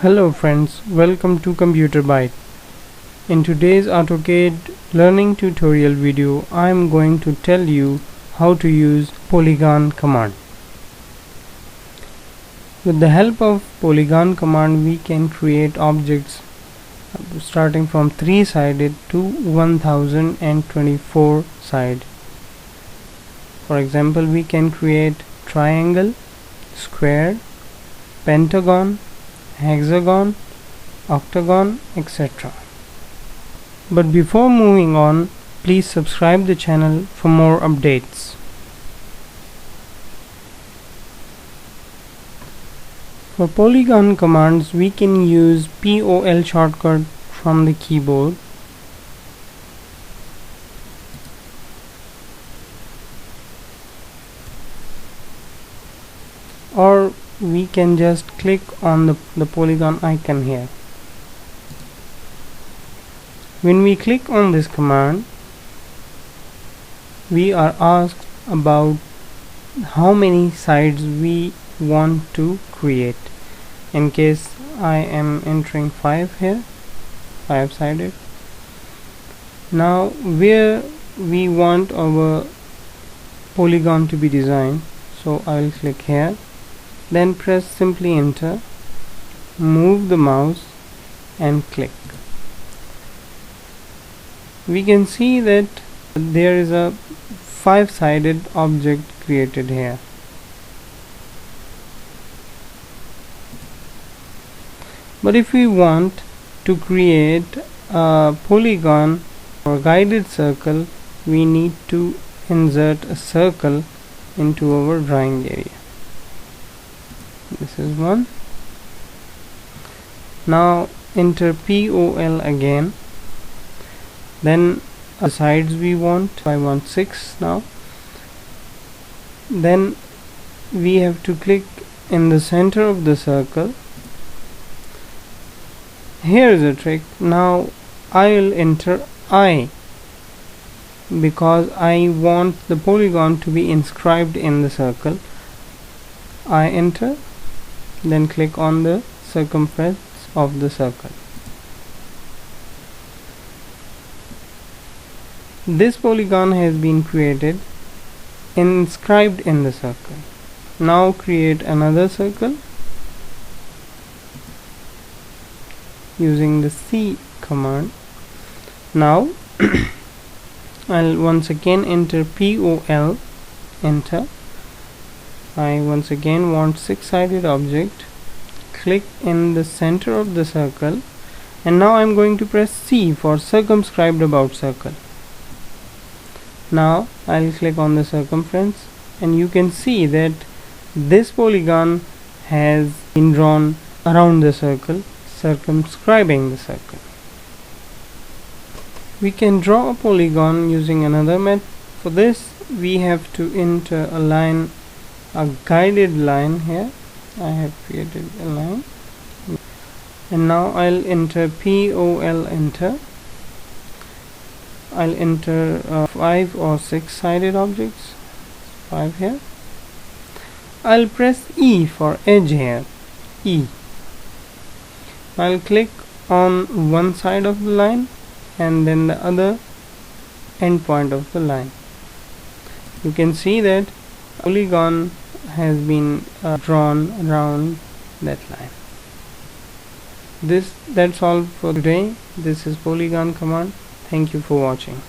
Hello friends, welcome to Computer Byte. In today's AutoCAD learning tutorial video, I am going to tell you how to use Polygon command. With the help of Polygon command, we can create objects starting from 3-sided to 1024 side. For example, we can create triangle, square, pentagon, hexagon, octagon, etc. But before moving on, please subscribe the channel for more updates. For polygon commands, we can use POL shortcut from the keyboard. Or we can just click on the polygon icon here. When we click on this command, we are asked about how many sides we want to create. In case I am entering 5 here, 5-sided. Now where we want our polygon to be designed, so I will click here, then press simply enter, move the mouse and click. We can see that there is a 5-sided object created here. But if we want to create a polygon or guided circle, we need to insert a circle into our drawing area. This is one. Now enter POL again. Then the sides we want, I want 6 now. Then we have to click in the center of the circle. Here is a trick. Now I will enter I because I want the polygon to be inscribed in the circle. I enter, then click on the circumference of the circle. This polygon has been created, inscribed in the circle. Now create another circle using the C command. Now I'll once again enter POL, enter. I once again want 6-sided object, click in the center of the circle, and now I'm going to press C for circumscribed about circle. Now I'll click on the circumference and you can see that this polygon has been drawn around the circle, circumscribing the circle. We can draw a polygon using another method. For this we have to enter a line, a guided line here. I have created a line and now I'll enter POL, enter. I'll enter 5 or 6-sided objects, 5 here. I'll press E for edge here, E. I'll click on one side of the line and then the other end point of the line. You can see that polygon has been drawn around that line. That's all for today. This is Polygon command. Thank you for watching.